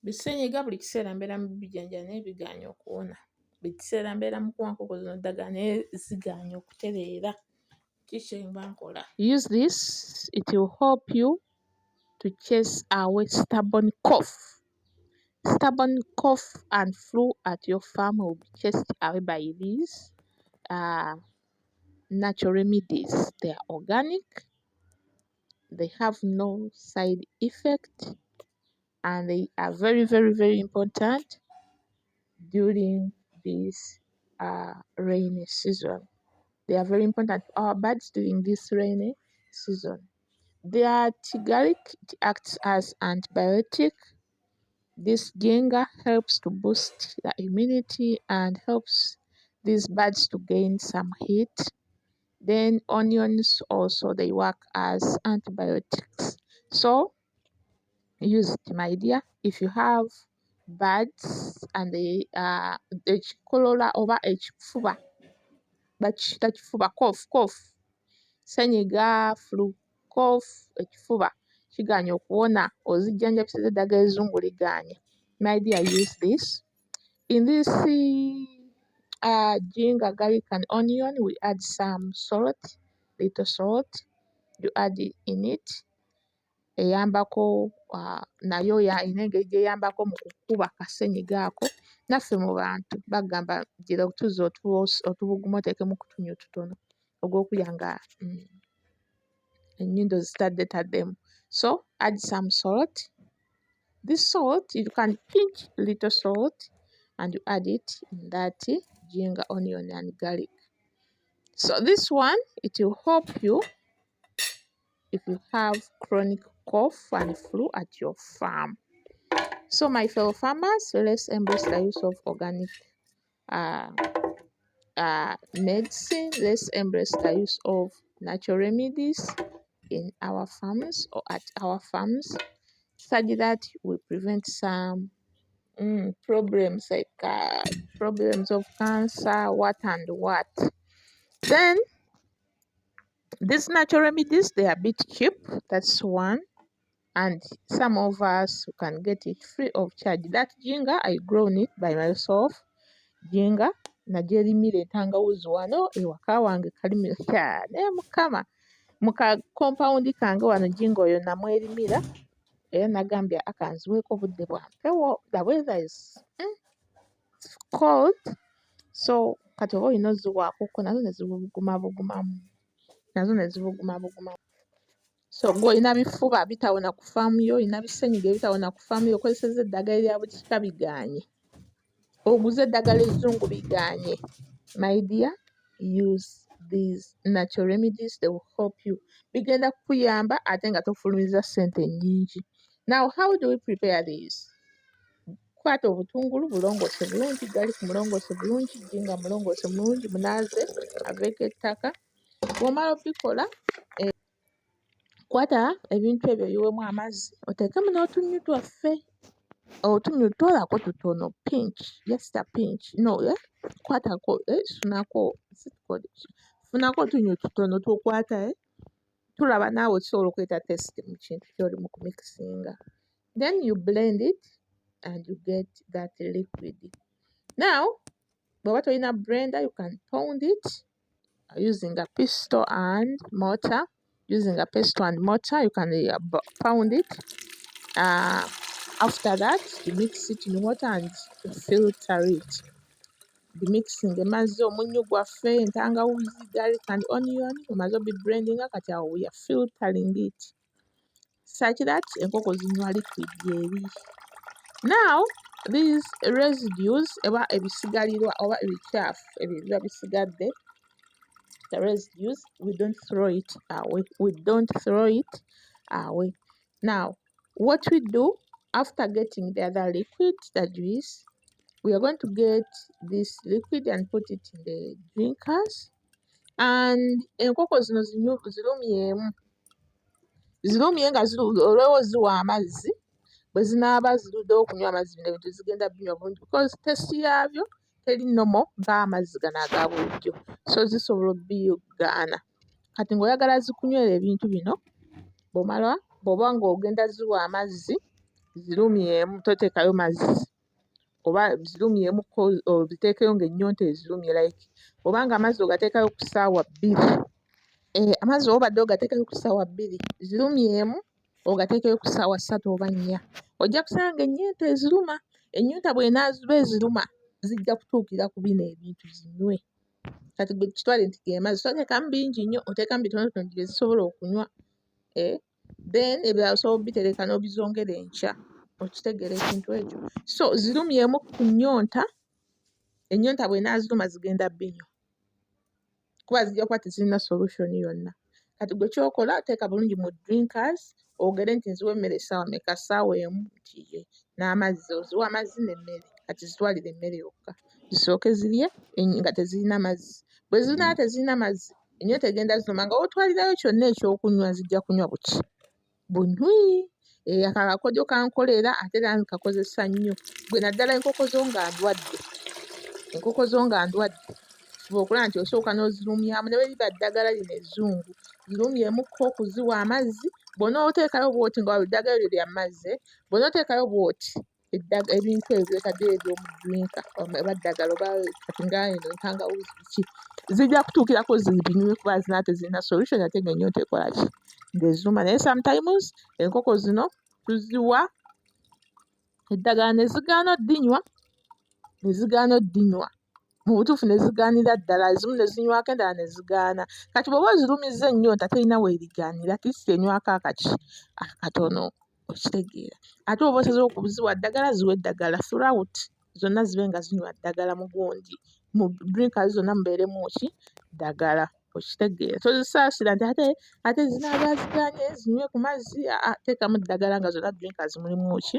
Bisenyiga buli kiseera mbeera mu bijjanja naye bigaanye okuwona. Buli kiseera mbeera mu kuwa nkoko zino ddagala naye zigaanye okutereera. Kiki kye mba nkola? Use this, it will help you to chase away stubborn cough. Stubborn cough and flu at your farm will be chased away by these natural remedies. They are organic, they have no side effect, and they are very, very, very important during this rainy season. They are very important to our birds during this rainy season. That garlic, it acts as antibiotic. This ginger helps to boost the immunity and helps these birds to gain some heat. Then onions also, they work as antibiotics. So use it, my dear. If you have birds and they ekikolola oba ekifuba bakifuba cough senyiga flu cough ekifuba kigaanye okuwona ozijjanjabisa eddagala ezzungu ligaanye. My dear, use this. In this ginger, garlic and onion we add some salt, little salt. You add it in it. Eyambako nayo ina engeri gy'eyambako mu kukuba kasenyiga ako. Naffe mu bantu bagamba gira otuzi otubuguma oteekemu ku tunnyo tutono ogw'okuyanga ennyindo zitaddetaddemu. So add some salt. This salt, you can pinch little salt and you add it in that ginger, onion and garlic. So this one, it will help you if you have chronic cough and flu at your farm. So my fellow farmers, let's embrace the use of organic medicine. Let's embrace the use of natural remedies in our farms or at our farms, such that we prevent some problems like problems of cancer, what and what. Then these natural remedies, they are a bit cheap, that's one, and some of us can get it free of charge. That ginger, I grown it by myself. Ginger nagyerimira entangawuzi wano ewaka wange kalimira naye mukama mu ka compound kange wano ginger oyo namwerimira era nagambye akanziweeko obudde bwa mpewo. The weather is cold, so kati oba olina oziwaakoko nazo ne zibugumabugumamu. So gwe olina bifuba bitawona ku faamu yo, olina bisenyiga ebitawona ku faamu yo, okozesezza eddagala erya buli kika bigaanye. Oguze eddagala ezzungu bigaanye. My dear, use these natural remedies, they will help you. Bigenda kukuyamba ate nga tofulumiza ssente nnyingi. Now, how do we prepare these? Kwata obutungulu bulongoose bulungi, garlic mulongoose bulungi, ginger mulongoose bulungi, munaaze aveeko ettaka. Bw'omala obikola, kwata ebintu ebyo biwemu amazzi, oteekemu n'otunnyu twaffe. Otunnyu toolako tutono, pinch, just a pinch. No, kwatako, funako otunnyu tutono tw'okwata, tulaba naawe osobola okuleeta taste mu kintu ky'oli mu kumixinga. Then you blend it and you get that liquid. Now, bw'oba tolina blender, you can pound it using a pestle and mortar. Using a pestle and mortar, you can pound it. After that, you mix it in water and filter it. The mixing, emaze omunnyu gwaffe, entangawuzi, garlic and onion, omaze obiblendinga, kati awo we are filtering it such that enkoko zinywa liquid eri. Now, these residues oba ebisigalirwa oba ebicaafu ebyo ebiba bisigadde, the residues, we don't throw it away. Now, what we do after getting the other liquid, the juice, we are going to get this liquid and put it in the drinkers. And enkoko zino zirumye nga olwewo ziwa amazzi, bwe zinaaba ziruddewo okunywa amazzi bino ebintu zigenda binywa bulungi because taste yaabyo teri nnomo ng'amazzi gano aga bulijjo, so zisobola obbigaana. Kati ng'oyagala zikunywera ebintu bino, bw'oba ng'ogenda ziwa amazzi, zirumyemu toteekayo mazzi oba zirumyemukko obiteekeyo ng'ennyonta ezirumye like obanga amazzi ogateekayo ku ssaawa 2 amazzi oba obadde ogateekayo ku ssaawa 2 zirumyemu ogateekeyo ku ssaawa 3 oba 4 ojja kusanga ng'ennyonta eziruma ennyonta bw'enaaziba eziruma zijja kutuukira ku bino ebintu zinywe kati gwe kitwale nti ge mazzi toteekamu bingi nnyo oteekamu bitonotono bye zisobola okunywa then ebirala osobola obitereka n'obizongera enkya okitegeera ekintu ekyo so zirumyemu ku nnyonta ennyonta bw'enaaziruma zigenda binywa kuba zijja kuba tezirina solution yonna kati gwe kyokola teeka bulungi mu drinkers ogere nti nziwa emmere essaawa meka ssaawa emu nti n'amazzi oziwa amazzi n'emmere kati zitwalire emmere yokka zisooke zirye nga tezirina mazzi bwe zinaaba tezirina mazzi ennyonta egenda ziruma nga w'otwalirayo kyonna ekyokunywa zijja kunywa buki bunywi akalala kakodyo kankolera ate era nkakozesa nnyo gwe naddala enkoko zo nga ndwadde fuba okulaba nti osooka n'ozirumyamu ne bwe liba ddagala lino ezzungu zirumyemukko okuziwa amazzi bw'onooteekayo bw'oti nga eddagala eryo lya mazzi bw'onooteekayo bw'oti ebintu ebyo by'otaddeyo eby'omu drinka oba ddagala oba kati nga eno entangawuuzi biki zijja kutuukirako zibinywe kuba zinaaba tezirina solution ate ng'ennyonta ekola ki ng'eziruma naye sometimes enkoko zino tuziwa eddagala ne zigaana oddinywa mu butuufu ne zigaanira ddala ezimu ne zinywako endala ne zigaana kati bw'oba ozirumizza ennyonta terina weerigaanira atleast enywako akatono okitegeera ate bw'oba osazeewo okuziwa ddagala ziwe eddagala throughout zonna zibe nga zinywa ddagala mu gundi mu drinkers zonna mubeeremu ki ddagala okitegeera tozisaasira nti ate zinaaba zigaanye zinywe ku mazzi teekamu ddagala nga zonna drinkers mulimu ki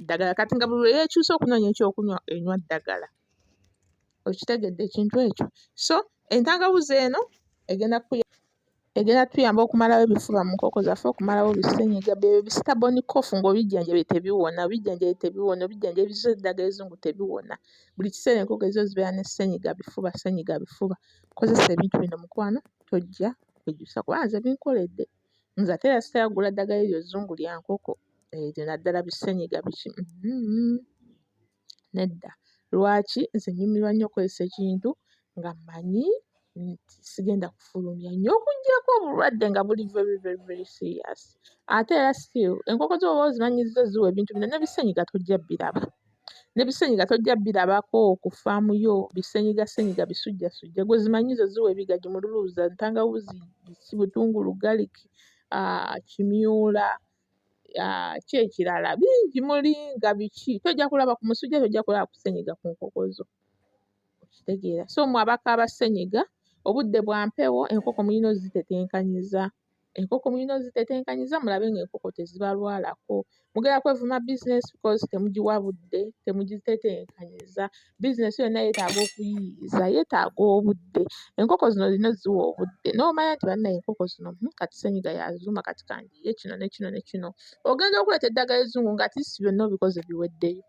ddagala kati nga buli lwe yeekyusa okunoonya ekyokunywa enywa ddagala okitegedde ekintu ekyo so entangawuzi eno egenda tuyamba okumalawo ebifuba mu nkoko zaffe okumalawo bisenyiga bye bistaboni kofu ng'obijjanjabye tebiwona obijjanjabiza eddagala ezzungu tebiwona buli kiseera enkoko ezo zibeera ne senyiga bifuba kozesa ebintu bino mukwano tojja kwejjusa kubanga nze binkoledde nze ate era sitayagula ddagala eryo ezzungu lya nkoko eryo naddala bisenyiga biki nedda lwaki nze nnyumirwa nnyo okukozesa ekintu nga mmanyi nti sigenda kufulumya nnyo okuggyako obulwadde nga buli very very very serious ate era still enkoko zo oba ozimanyizza ziwa ebintu bino n'ebisenyiga tojja birabako ku faamu yo bisenyiga bisujjasujja gwe zimanyizo ziwa ebigagi mululuuza ntangawuzi butungulu garlic kimyula ki ekirala bingi mulinga biki tojja kulaba ku musujja tojja kulaba ku ssenyiga ku nkoko zo okitegeera so mmwe abakaaba ssenyiga obudde bwa mpewo enkoko mulina ozitetenkanyiza mulabe ng'enkoko tezibalwalako mugenda kwevuma bizinesi because temugiwa budde temugitetenkanyiza bizinesi yonna yeetaaga okuyiiyiza yeetaaga obudde enkoko zino zino ziwa obudde n'omanya nti bannaye enkoko zino kati ssenyiga yaziruma kati kandiye kino ne kino ne kino ogenda okuleeta eddagala ezzungu nga tisi byonna obikoze biweddeyo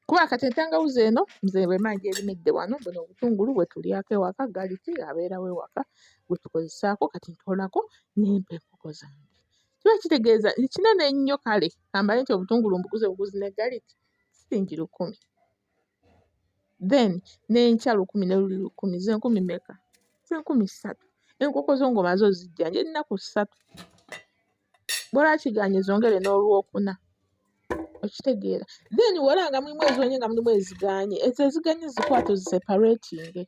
kuba kati entangawuzi eno nze bwe mmanyi gyerimidde wano buno obutungulu bwe tulyako ewaka galiki abeerawo ewaka bwe tukozesaako kati ntolako nempa enkoko zange kiba kitegeeza kinene nnyo kale kambaye nti obutungulu mbuguze buguzi ne galiki siringi 1,000 then n'enkya 1,000 ne luli 1,000 ze 1,000 mmeka ze 3,000 enkoko zo ng'omaze ozijjanja ennaku 3 bwolwakiganye zongere n'olwokuna okitegeera then wolanga mulimu ezonye nga mulimu eziganye ezo eziganye zikwate oziseparatinge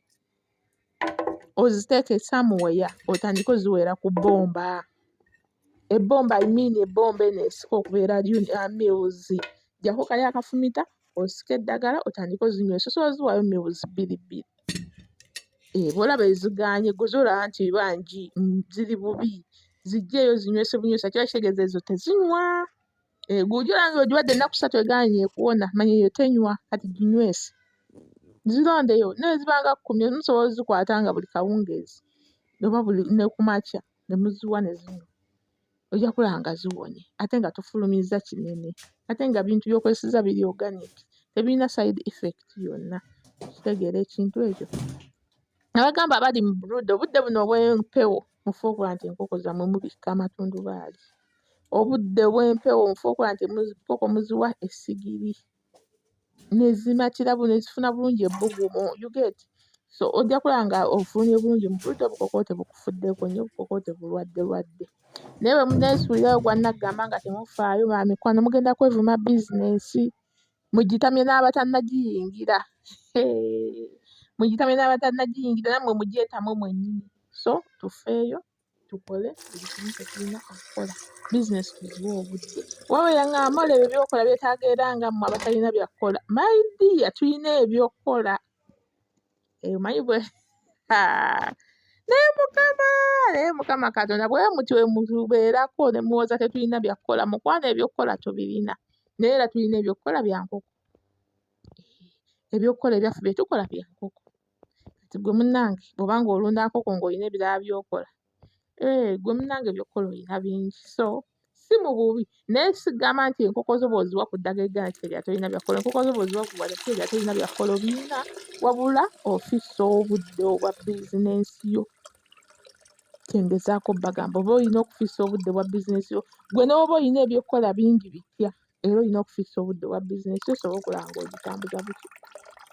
oziteeke samuweya otandike oziweera ku bbomba ebbomba ebbomba eno esika okubeera mils gyako kali akafumita osika eddagala otandike ozinywa osobola oziwaayo mils 2 bw'olaba eziganye gwe zolaba nti bangi ziri bubi zijjeeyo zinywese bunywesa kiba kitegeeza ezo tezinywa gwe olaba ogiwadde ennaku 3 egaanye ekuwona manya eyo tenywa kati ginywese zirondeyo naye zibanga 10 musobola ozikwata nga buli kawungeezi oba buli ne ku makya ne muziwa ne zinywa ojja kulaba nga ziwonye ate nga tofulumizza kinene ate nga bintu by'okozesezza biri organic tebirina side effect yonna kitegeera ekintu ekyo abagamba abali mu buludde obudde buno obw'empewo mufe okulaba nti enkoko zammwe mubikka amatundubaali obudde bw'empewo nfe okola nti enkoko muziwa essigiri nezimatira ne zifuna bulungi ebbugumu you get so ojja kulaba nga ofulumye bulungi mupulita obukokoote bukufuddeko nnyo obukokoote bulwadde naye bwe muneesuulirayo gwa naggamba nga temufaayo ba mikwano mugenda kwevuma bizinensi mugitamye n'abatannagiyingira mugitamye n'abatannagiyingira nammwe mugyetamu mwennyini so tufeeyo tukole buli kimu kye tulina okukola bizinesi tuziwe obudde wabula ngamba olaba ebyokola byetaaga era nga mmwe abatalina byakukola maidiya tulina ebyokukola omanyi bwe naye mukama katonda bwe muti we mutubeerako ne muwoza tetulina byakukola mukwana ebyokukola tubirina naye era tulina ebyokukola bya nkoko ebyokukola ebyaffe bye tukola bya nkoko kati gwe munnange bw'obanga olunda nkoko ng'olina ebirala by'okola gwe munnange ebyokukola olina bingi so si mu bubi naye sigamba nti enkoko zo bw'oziwa ku ddagala eggana kitegeeza tolina byakukola enkoko zo bw'oziwa ku bwala kitegeeza tolina byakukola obirina wabula ofissa obudde obwa bizinensi yo kyengezaako bagamba oba olina okufissa obudde bwa bizinensi yo gwe n'oba olina ebyokukola bingi bitya era olina okufissa obudde bwa bizinensi yo osobole okulaba ng'ogitambuza butyo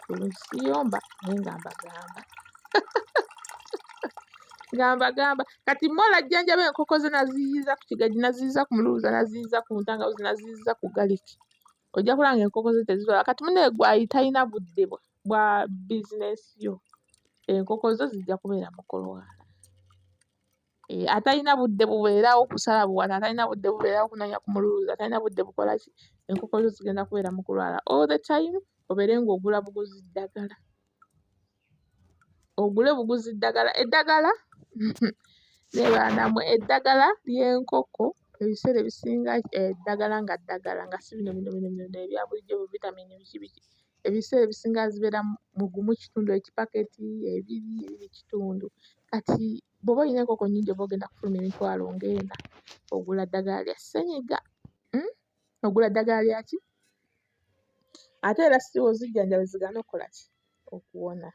bulungi siyomba naye nga mbagamba kati mola jjanjaba enkoko ze naziyiza ku kigagi naziyiza ku muluuza naziyiza ku ntangawuzi naziyiza ku galiki ojja kulaba nga enkoko ze tezisobola kati munne gwali talina budde bwa bizinensi yo enkoko zo zijja kubeera mu kulwala atalina budde bubeerawo kusala buwata atalina budde bubeerawo kunoonya ku muluuza atalina budde bukola ki enkoko zo zigenda kubeera mu kulwala all the time obeere ng'ogula buguzi ddagala ogule buguzi eddagala nebaanammwe eddagala ly'enkoko ebiseera ebisinga eddagala nga si bino ebya bulijjo vitamini biki ebiseera ebisinga zibeera mu gumu kitundu ekipaketi ebiri kitundu kati bw'oba olina enkoko nnyingi oba ogenda kufulumya emitwalo ng'ena ogula ddagala lya ssenyiga ogula ddagala lyaki ate era si ozijjanjaba zigaana okukola ki okuwona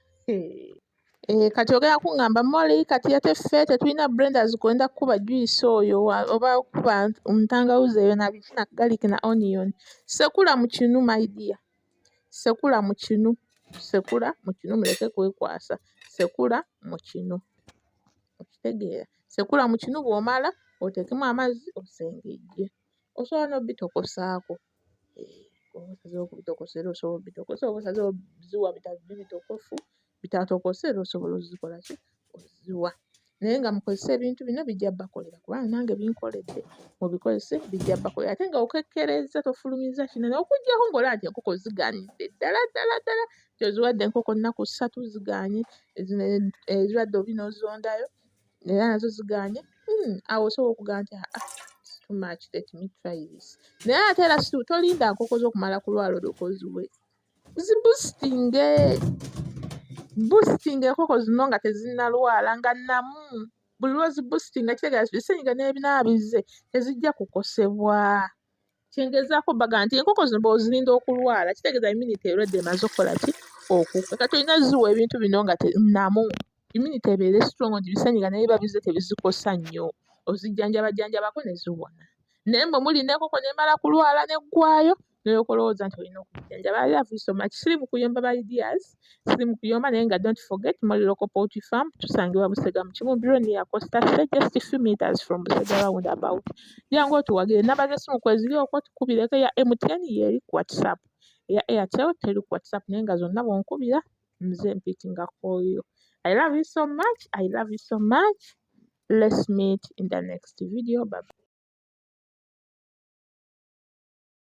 kati ogenda kuŋŋamba Molly kati ate ffe tetulina blenders kwenda kukuba juice oyo oba okuba ntangawuzi eyo na biki na garlic na onion sekula mu kinu my dear sekula mu kinu muleke kwekwasa sekula mu kinu okitegeera sekula mu kinu bw'omala oteekemu amazzi osengejje osobola n'obbitokosaako oba osazeewo okubitokosa era osobola obbitokosa oba osazeewo ziwa bitokofu bitatokose era osobola ozikola ki oziwa naye nga mukozesa ebintu bino bijja bbakolera kubanga nange binkoledde mubikozese bijja bbakolera ate nga okekkereza tofulumiza kinene okuggyako ng'olaba nti enkoko zigaanidde ddala kyoziwadde enkoko nnaku 3 zigaanye ezibadde obi n'ozondayo era nazo zigaanye awo osobola okugaa nti too much let me try this naye ate era tolinda nkoko z'okumala kulwala olyoke oziwe boosting enkoko zino nga tezinnalwala nga namu buli lw'oziboostinga kitegeeza bisenyiga n'ebinaaba bizze tezijja kukosebwa kyengezaako baga nti enkoko zino bw'ozirinda okulwala kitegeeza immunity erwadde emaze okukola ki okukka kati olina ziwa ebintu bino nga namu immunity ebeere strong nti bisenyiga naye biba bizze tebizikosa nnyo ozijjanjabako ne ziwona naye mmwe mulinda enkoko n'emala kulwala n'eggwayo n'okolowooza nti olina okujjanjaba I love you so much siri mu kuyomba ba ideas siri mu kuyomba naye nga don't forget Molly Local Poultry Farm tusangibwa Busega mu Kibumbiro near Costa just a few meters from Busega roundabout jangu otuwagire namba z'essimu kweziri okwo tukubireko eya MTN y'eri ku WhatsApp eya Airtel teri ku WhatsApp naye nga zonna bw'onkubira nze mpiitinga kooyo I love you so much let's meet in the next video bye.